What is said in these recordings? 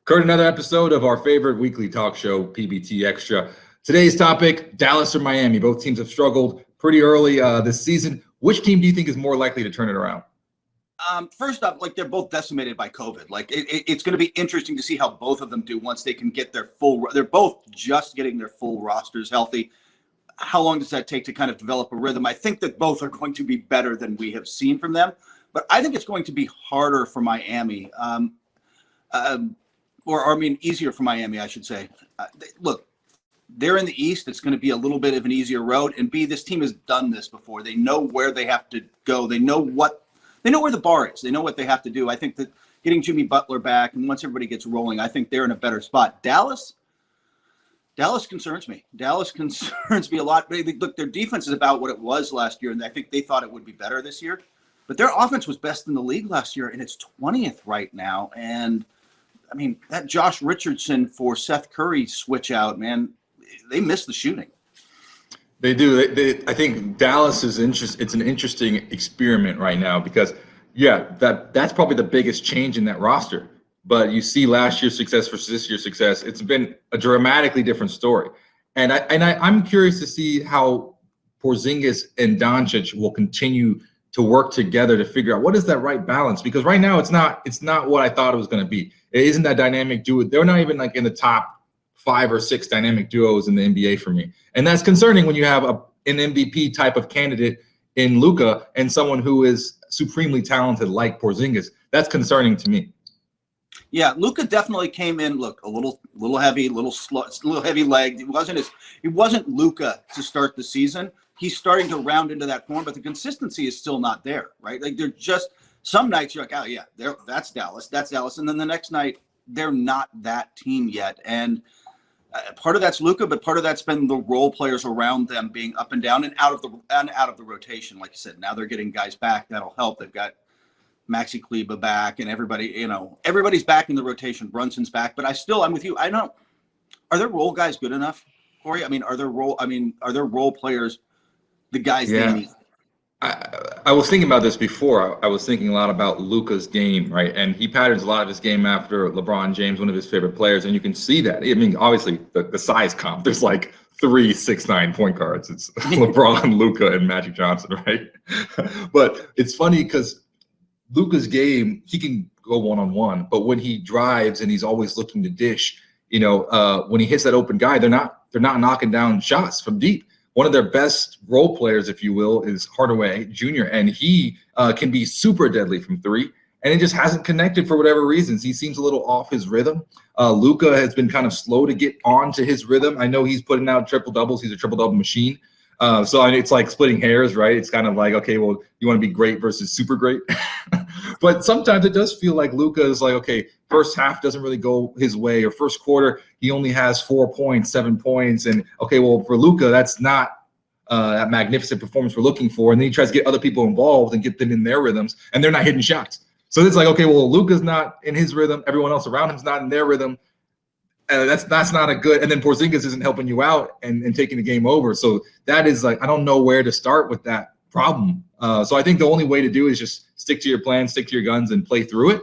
Kurt, another episode of our favorite weekly talk show, PBT Extra. Today's topic, Dallas or Miami. Both teams have struggled pretty early this season. Which team do you think is more likely to turn it around? First off, they're both decimated by COVID. It's going to be interesting to see how both of them do once they can get their full. They're both just getting their full rosters healthy. How long does that take to kind of develop a rhythm? I think that both are going to be better than we have seen from them, but I think it's going to be harder for Miami. Easier for Miami, I should say. Look, they're in the East. It's going to be a little bit of an easier road. And B, this team has done this before. They know where they have to go. They know where the bar is. They know what they have to do. I think that getting Jimmy Butler back, and once everybody gets rolling, I think they're in a better spot. Dallas concerns me. Dallas concerns me a lot. Look, their defense is about what it was last year, and I think they thought it would be better this year. But their offense was best in the league last year, and it's 20th right now. And I mean, that Josh Richardson for Seth Curry switch out, man, they miss the shooting. They do. I think Dallas is it's an interesting experiment right now because, that's probably the biggest change in that roster. But you see last year's success versus this year's success. It's been a dramatically different story. And I'm curious to see how Porzingis and Doncic will continue to work together to figure out what is that right balance, because right now it's not what I thought it was going to be. It isn't that dynamic duo. They're not even in the top 5 or 6 dynamic duos in the NBA for me. And that's concerning when you have an MVP type of candidate in Luka and someone who is supremely talented like Porzingis. That's concerning to me. Yeah, Luka definitely came in, look, a little heavy, little heavy legged. It wasn't Luka to start the season. He's starting to round into that form, but the consistency is still not there, right? They're just, some nights you're like, oh yeah, that's Dallas. And then the next night, they're not that team yet. And part of that's Luka, but part of that's been the role players around them being up and down and out of the rotation. Like you said, now they're getting guys back. That'll help. They've got Maxi Kleber back and everybody's back in the rotation. Brunson's back, but I'm with you. Are their role guys good enough, Corey? Are their role players the guys they need? I was thinking about this before. I was thinking a lot about Luka's game, right? And he patterns a lot of his game after LeBron James, one of his favorite players, and you can see that. I mean, obviously, the size comp, there's like 3 6'9" point guards. It's LeBron, Luka, and Magic Johnson, right? But it's funny because Luka's game, he can go one-on-one, but when he drives and he's always looking to dish, when he hits that open guy, they're not knocking down shots from deep. One of their best role players, if you will, is Hardaway Jr., and he can be super deadly from 3, and it just hasn't connected for whatever reasons. He seems a little off his rhythm. Luka has been kind of slow to get onto his rhythm. I know he's putting out triple-doubles. He's a triple-double machine. So it's like splitting hairs, right? It's kind of like, okay, well, you want to be great versus super great. But sometimes it does feel like Luka is like, okay, first half doesn't really go his way, or first quarter, he only has 4 points, 7 points. And okay, well, for Luka, that's not that magnificent performance we're looking for. And then he tries to get other people involved and get them in their rhythms, and they're not hitting shots. So it's like, okay, well, Luka's not in his rhythm. Everyone else around him's not in their rhythm. That's not a good, and then Porzingis isn't helping you out and taking the game over. So that is like, I don't know where to start with that problem. So I think the only way to do is just stick to your plan, stick to your guns, and play through it.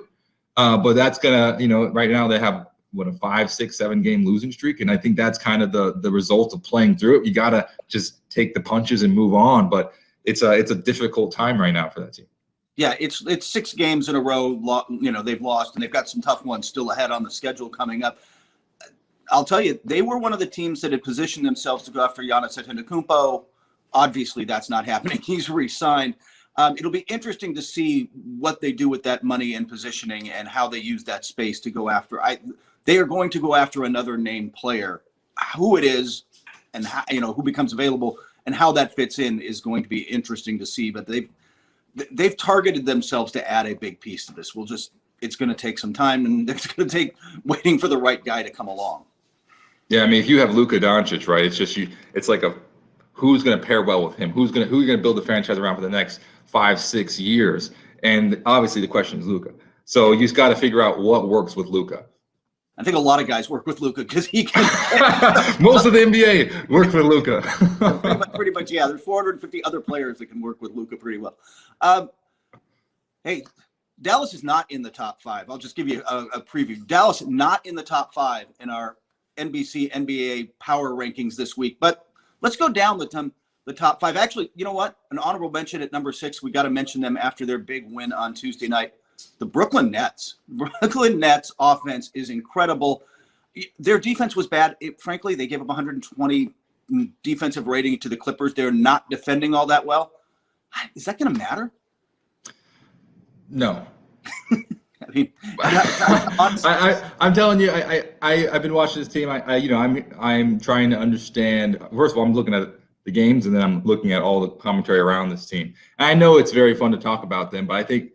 But that's gonna, right now they have a 5, 6, 7 game losing streak, and I think that's kind of the result of playing through it. You gotta just take the punches and move on. But it's a difficult time right now for that team. Yeah, it's 6 games in a row. They've lost, and they've got some tough ones still ahead on the schedule coming up. I'll tell you, they were one of the teams that had positioned themselves to go after Giannis Antetokounmpo. Obviously, that's not happening. He's re-signed. It'll be interesting to see what they do with that money and positioning and how they use that space to go after. They are going to go after another named player. Who it is and how, who becomes available and how that fits in is going to be interesting to see. But they've targeted themselves to add a big piece to this. It's going to take some time, and it's going to take waiting for the right guy to come along. Yeah, I mean, if you have Luka Doncic, right, it's just it's like who's going to pair well with him? Who are you going to build the franchise around for the next 5, 6 years? And obviously the question is Luka. So you just got to figure out what works with Luka. I think a lot of guys work with Luka because he can. Most of the NBA work with Luka. pretty much, yeah. There's 450 other players that can work with Luka pretty well. Hey, Dallas is not in the top 5. I'll just give you a preview. Dallas not in the top 5 in our NBC NBA power rankings this week. But let's go down the top 5. Actually, you know what? An honorable mention at number 6. We got to mention them after their big win on Tuesday night. The Brooklyn Nets. Brooklyn Nets offense is incredible. Their defense was bad. Frankly, they gave up 120 defensive rating to the Clippers. They're not defending all that well. Is that going to matter? No. I mean, I'm telling you, I've been watching this team. I'm trying to understand. First of all, I'm looking at the games, and then I'm looking at all the commentary around this team. And I know it's very fun to talk about them, but I think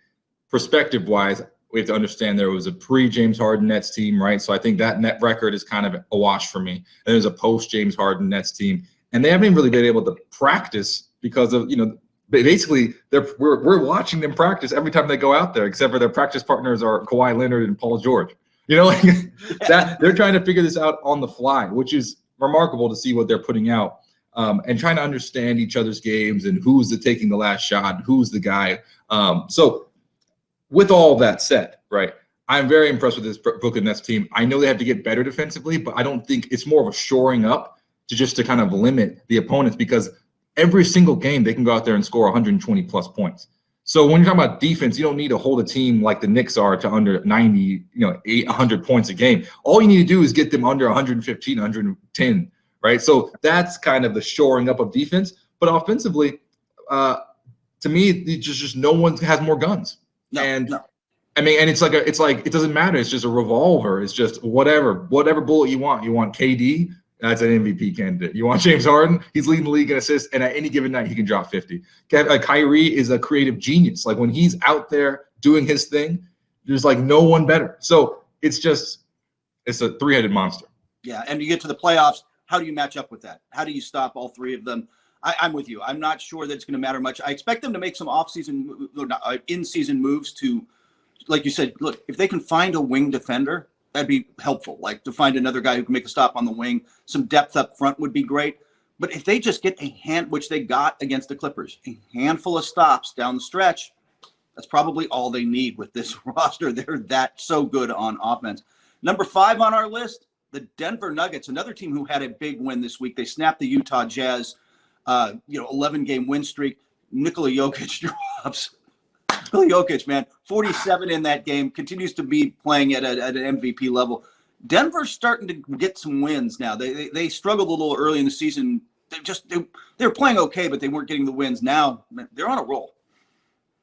perspective-wise, we have to understand there was a pre-James Harden Nets team, right? So I think that net record is kind of a wash for me. And there's a post-James Harden Nets team, and they haven't really been able to practice because of basically we're watching them practice every time they go out there, except for their practice partners are Kawhi Leonard and Paul George. That they're trying to figure this out on the fly, which is remarkable to see what they're putting out, and trying to understand each other's games and who's taking the last shot, who's the guy. So with all that said, right, I'm very impressed with this Brooklyn Nets team. I know they have to get better defensively, but I don't think it's more of a shoring up to kind of limit the opponents, because every single game they can go out there and score 120 plus points. So when you're talking about defense, you don't need to hold a team like the Knicks are to under 90, 100 points a game. All you need to do is get them under 115, 110, right? So that's kind of the shoring up of defense. But offensively, to me, it's just no one has more guns. No. I mean, and it's like it doesn't matter. It's just a revolver. It's just whatever bullet you want. You want KD. That's an MVP candidate. You want James Harden? He's leading the league in assists, and at any given night, he can drop 50. Kyrie is a creative genius. Like, when he's out there doing his thing, there's like no one better. So it's a three-headed monster. Yeah, and you get to the playoffs, how do you match up with that? How do you stop all three of them? I'm with you. I'm not sure that it's going to matter much. I expect them to make some in-season moves to, like you said, look, if they can find a wing defender, that'd be helpful. Like, to find another guy who can make a stop on the wing, some depth up front would be great. But if they just get which they got against the Clippers, a handful of stops down the stretch, that's probably all they need with this roster. They're that so good on offense. Number 5 on our list, the Denver Nuggets, another team who had a big win this week. They snapped the Utah Jazz 11-game win streak. Nikola Jokic drops. Nikola Jokic, man, 47 in that game, continues to be playing at an MVP level. Denver's starting to get some wins now. They struggled a little early in the season. They were playing okay, but they weren't getting the wins. Now they're on a roll.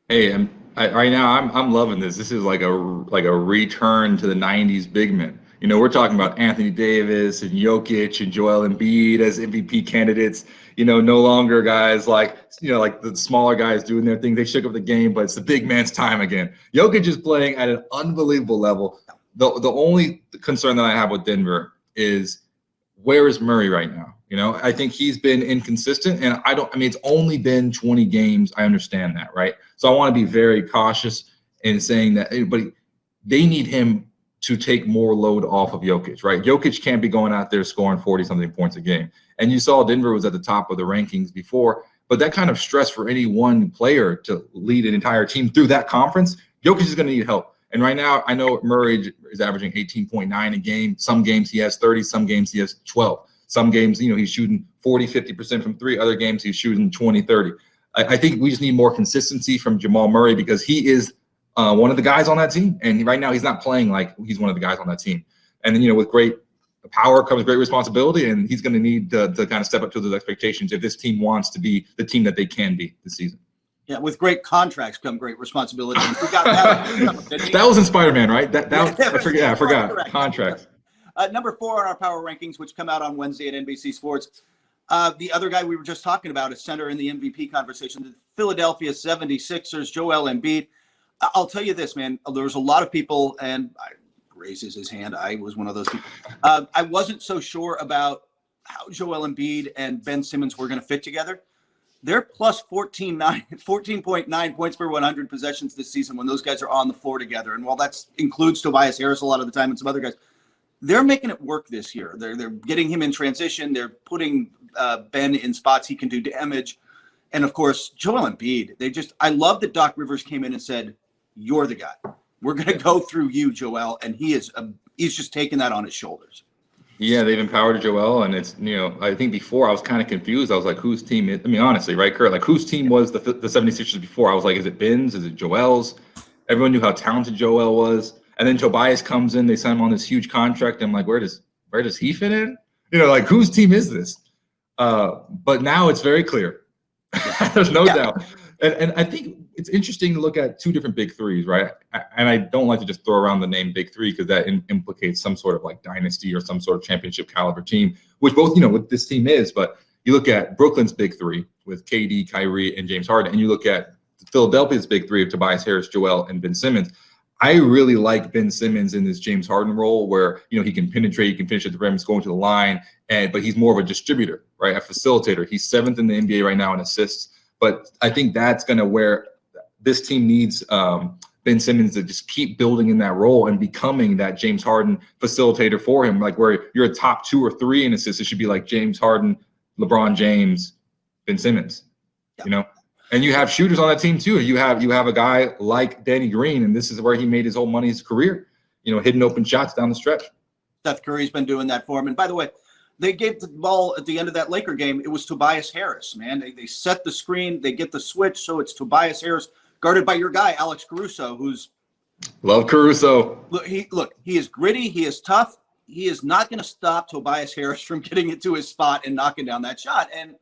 Hey, right now I'm loving this. This is like a return to the '90s big men. We're talking about Anthony Davis and Jokic and Joel Embiid as MVP candidates. No longer guys like the smaller guys doing their thing. They shook up the game, but it's the big man's time again. Jokic is playing at an unbelievable level. The only concern that I have with Denver is, where is Murray right now? I think he's been inconsistent, and it's only been 20 games. I understand that, right? So I want to be very cautious in saying that, but they need him to take more load off of Jokic, right? Jokic can't be going out there scoring 40-something points a game. And you saw Denver was at the top of the rankings before, but that kind of stress for any one player to lead an entire team through that conference, Jokic is going to need help. And right now, I know Murray is averaging 18.9 a game. Some games he has 30, some games he has 12. Some games, he's shooting 40, 50% from three. Other games he's shooting 20, 30. I think we just need more consistency from Jamal Murray, because he is one of the guys on that team. And right now he's not playing like he's one of the guys on that team. And then, with great power comes great responsibility, and he's going to need to kind of step up to those expectations if this team wants to be the team that they can be this season. Yeah, with great contracts come great responsibility. We got that. That was in Spider-Man, right? I forgot. Contracts. Number 4 on our power rankings, which come out on Wednesday at NBC Sports. The other guy we were just talking about, a center in the MVP conversation, the Philadelphia 76ers, Joel Embiid. I'll tell you this, man. There was a lot of people, and raises his hand. I was one of those people. I wasn't so sure about how Joel Embiid and Ben Simmons were going to fit together. They're plus 14.9 points per 100 possessions this season when those guys are on the floor together. And while that includes Tobias Harris a lot of the time and some other guys, they're making it work this year. They're getting him in transition. They're putting Ben in spots he can do damage. And, of course, Joel Embiid. I love that Doc Rivers came in and said, you're the guy. We're going to go through you, Joel. And he's just taking that on his shoulders. Yeah, they've empowered Joel, and it's, I think before I was kind of confused. I was like, whose team is, I mean, honestly, right, Kurt, like whose team was the 76ers before? I was like, is it Ben's? Is it Joel's? Everyone knew how talented Joel was. And then Tobias comes in, they sign him on this huge contract. I'm like, where does he fit in? Like whose team is this? But now it's very clear. There's no doubt. And I think it's interesting to look at two different big threes, right? And I don't like to just throw around the name big three because that implicates some sort of like dynasty or some sort of championship caliber team, which both, what this team is. But you look at Brooklyn's big three with KD, Kyrie, and James Harden, and you look at Philadelphia's big three of Tobias Harris, Joel, and Ben Simmons. I really like Ben Simmons in this James Harden role where, he can penetrate, he can finish at the rim, he's going to the line, but he's more of a distributor, right? A facilitator. He's 7th in the NBA right now in assists. But I think that's going to where this team needs Ben Simmons to just keep building in that role and becoming that James Harden facilitator for him, like where you're a top 2 or 3 in assists. It should be like James Harden, LeBron James, Ben Simmons, And you have shooters on that team too. You have a guy like Danny Green, and this is where he made his whole money, his career, hitting open shots down the stretch. Steph Curry's been doing that for him. And by the way, they gave the ball at the end of that Laker game. It was Tobias Harris, man. They set the screen. They get the switch. So it's Tobias Harris guarded by your guy, Alex Caruso, who's love Caruso. He is gritty. He is tough. He is not going to stop Tobias Harris from getting into his spot and knocking down that shot. And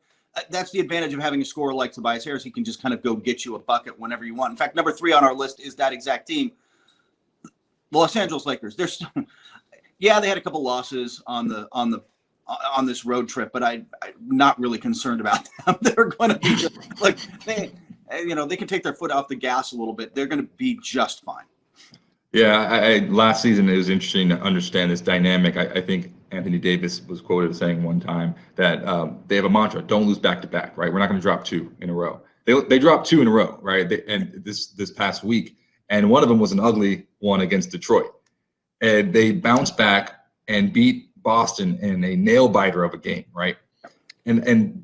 that's the advantage of having a scorer like Tobias Harris. He can just kind of go get you a bucket whenever you want. In fact, number 3 on our list is that exact team. The Los Angeles Lakers. They had a couple losses on this road trip, but I'm not really concerned about them. They're going to be just like they can take their foot off the gas a little bit. They're going to be just fine. Yeah, last season it was interesting to understand this dynamic. I think Anthony Davis was quoted saying one time that they have a mantra: don't lose back to back. Right, we're not going to drop 2 in a row. They dropped 2 in a row, right? And this past week, and one of them was an ugly one against Detroit, and they bounced back and beat Boston in a nail biter of a game, right? And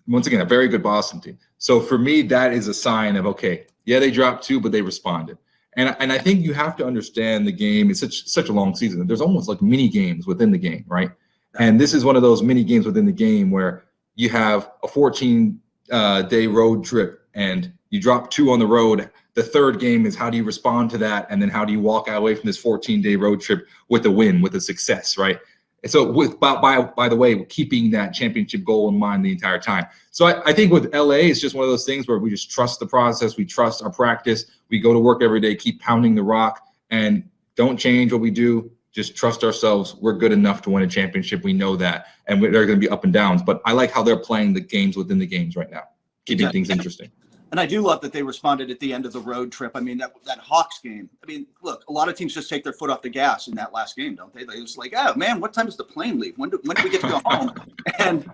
once again, a very good Boston team. So for me, that is a sign of, okay, yeah, they dropped 2, but they responded. And I think you have to understand the game. It's such a long season. There's almost like mini games within the game, right? And this is one of those mini games within the game where you have a 14-day road trip and you drop 2 on the road. The third game is how do you respond to that? And then how do you walk away from this 14-day road trip with a win, with a success, right? And so by the way, keeping that championship goal in mind the entire time. So I think with LA, it's just one of those things where we just trust the process. We trust our practice. We go to work every day, keep pounding the rock, and don't change what we do. Just trust ourselves. We're good enough to win a championship. We know that. And there are going to be up and downs. But I like how they're playing the games within the games right now, keeping things interesting. And I do love that they responded at the end of the road trip. I mean, that Hawks game. I mean, look, a lot of teams just take their foot off the gas in that last game, don't they? They just like, oh, man, what time does the plane leave? When do we get to go home? And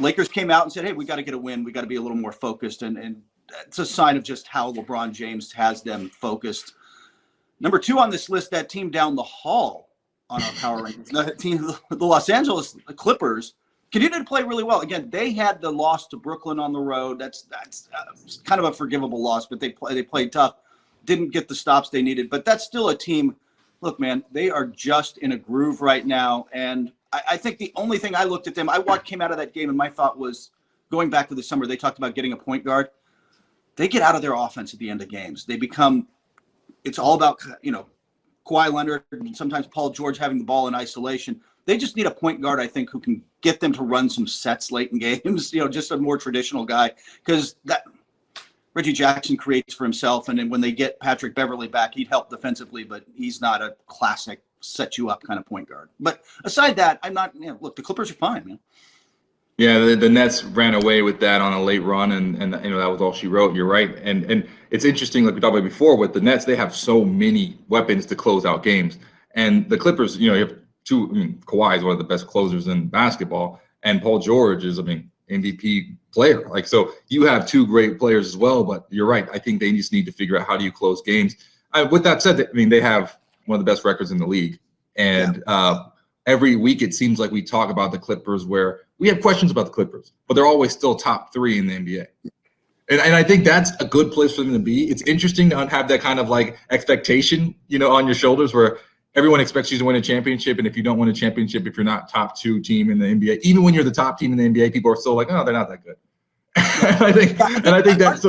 Lakers came out and said, hey, we got to get a win. We got to be a little more focused. And it's a sign of just how LeBron James has them focused. Number 2 on this list, that team down the hall on our power rankings, that team, the Los Angeles Clippers, continued to play really well. Again, they had the loss to Brooklyn on the road. That's kind of a forgivable loss, but they played tough. Didn't get the stops they needed, but that's still a team. Look, man, they are just in a groove right now. And I think the only thing I looked at them, came out of that game, and my thought was, going back to the summer, they talked about getting a point guard. They get out of their offense at the end of games. It's all about, Kawhi Leonard and sometimes Paul George having the ball in isolation. They just need a point guard, I think, who can get them to run some sets late in games, just a more traditional guy, because that Reggie Jackson creates for himself. And then when they get Patrick Beverly back, he'd help defensively, but he's not a classic set you up kind of point guard. But aside that, I'm not, look, the Clippers are fine, man. Yeah, the Nets ran away with that on a late run, and that was all she wrote. You're right, and it's interesting, like we talked about before, with the Nets, they have so many weapons to close out games, and the Clippers, you have 2. I mean, Kawhi is one of the best closers in basketball, and Paul George is, MVP player. Like, so you have 2 great players as well. But you're right. I think they just need to figure out how do you close games. With that said, they have one of the best records in the league, and every week it seems like we talk about the Clippers where we have questions about the Clippers, but they're always still top 3 in the NBA. And I think that's a good place for them to be. It's interesting to have that kind of like expectation, on your shoulders where everyone expects you to win a championship. And if you don't win a championship, if you're not top 2 team in the NBA, even when you're the top team in the NBA, people are still like, oh, they're not that good. I think that's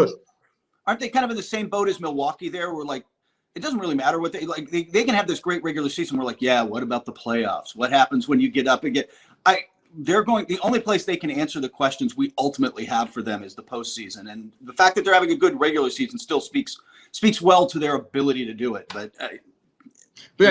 aren't they kind of in the same boat as Milwaukee there? Where like, it doesn't really matter what they like. They can have this great regular season. We're like, yeah, what about the playoffs? What happens when you get up again? The only place they can answer the questions we ultimately have for them is the postseason. And the fact that they're having a good regular season still speaks well to their ability to do it. But I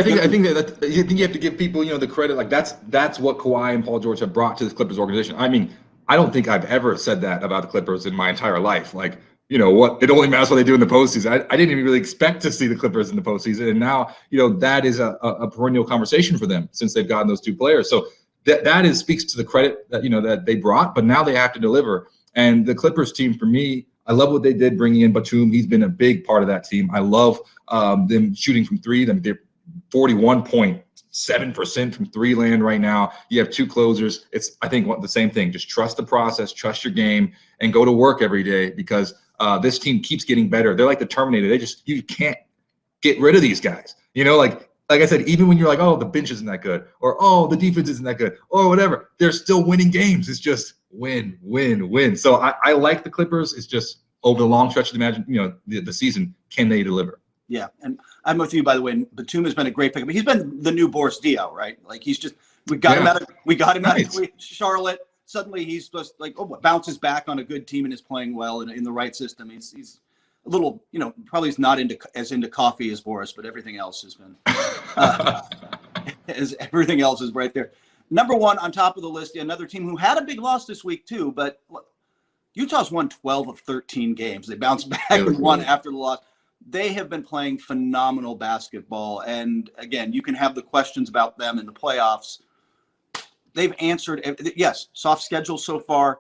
think you have to give people, the credit. Like that's what Kawhi and Paul George have brought to this Clippers organization. I mean, I don't think I've ever said that about the Clippers in my entire life. Like, what it only matters what they do in the postseason. I didn't even really expect to see the Clippers in the postseason, and now that is a perennial conversation for them since they've gotten those 2 players. So that speaks to the credit that that they brought, but now they have to deliver. And the Clippers team, for me, I love what they did bringing in Batum. He's been a big part of that team. I love them shooting from 3. They're 41.7% from 3 land right now. You have 2 closers. It's, I think, the same thing. Just trust the process, trust your game, and go to work every day because this team keeps getting better. They're like the Terminator. You can't get rid of these guys. Like I said, even when you're like, oh, the bench isn't that good, or oh, the defense isn't that good, or whatever, they're still winning games. It's just win, win, win. So I like the Clippers. It's just over the long stretch of the season, can they deliver? Yeah, and I'm with you, by the way. Batum has been a great pick. He's been the new Boris Dio, right? Like we got him out of Charlotte. Suddenly he's just like bounces back on a good team and is playing well in the right system. He's a little, probably is not as into coffee as Boris, but everything else has been everything else is right there. Number 1 on top of the list, another team who had a big loss this week too, but Utah's won 12 of 13 games. They bounced back and won after the loss. They have been playing phenomenal basketball. And again, you can have the questions about them in the playoffs. They've answered, yes, soft schedule so far.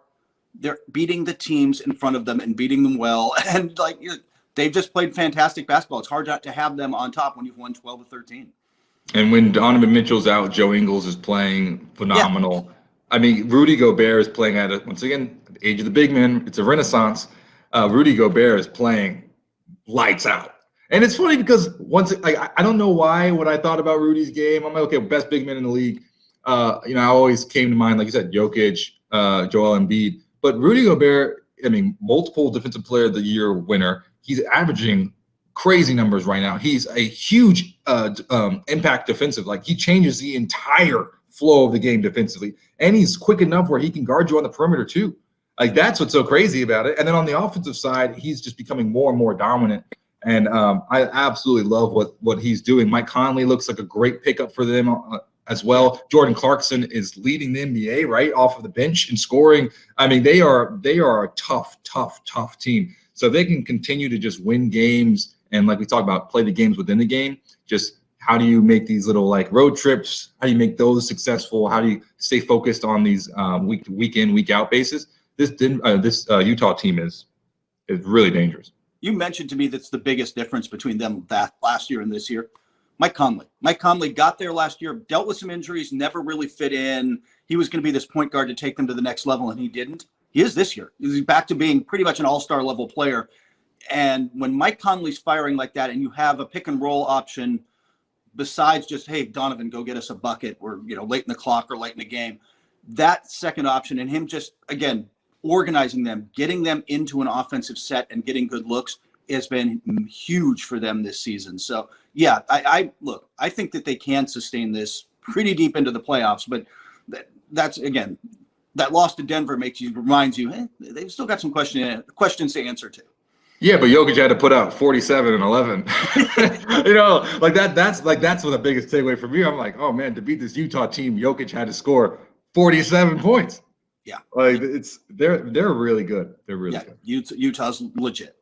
They're beating the teams in front of them and beating them well. And they've just played fantastic basketball. It's hard not to have them on top when you've won 12 of 13. And when Donovan Mitchell's out, Joe Ingles is playing phenomenal. Yeah. I mean, Rudy Gobert is playing once again, the age of the big man. It's a renaissance. Rudy Gobert is playing lights out. And it's funny because I don't know why what I thought about Rudy's game. I'm like, okay, best big man in the league. I always came to mind, like you said, Jokic, Joel Embiid. But Rudy Gobert, I mean, multiple Defensive Player of the Year winner. He's averaging crazy numbers right now. He's a huge impact defensive. Like he changes the entire flow of the game defensively. And he's quick enough where he can guard you on the perimeter too. Like that's what's so crazy about it. And then on the offensive side, he's just becoming more and more dominant. And I absolutely love what he's doing. Mike Conley looks like a great pickup for them as well. Jordan Clarkson is leading the NBA right off of the bench and scoring. I mean, they are a tough team. So they can continue to just win games and like we talked about, play the games within the game. Just how do you make these little like road trips? How do you make those successful? How do you stay focused on these week in, week out basis? This Utah team is really dangerous. You mentioned to me that's the biggest difference between them that last year and this year. Mike Conley. Mike Conley got there last year, dealt with some injuries, never really fit in. He was going to be this point guard to take them to the next level, and he didn't. He is this year. He's back to being pretty much an all-star level player. And when Mike Conley's firing like that and you have a pick and roll option besides just, hey, Donovan, go get us a bucket or, late in the clock or late in the game, that second option and him just, again, organizing them, getting them into an offensive set and getting good looks has been huge for them this season. So, yeah, I think that they can sustain this pretty deep into the playoffs, but that's, again, that loss to Denver reminds you, hey, they've still got some questions to answer to. Yeah, but Jokic had to put out 47 and 11. That's what the biggest takeaway for me. I'm like, oh man, to beat this Utah team, Jokic had to score 47 points. Yeah, like they're really good. They're really good. Utah's legit.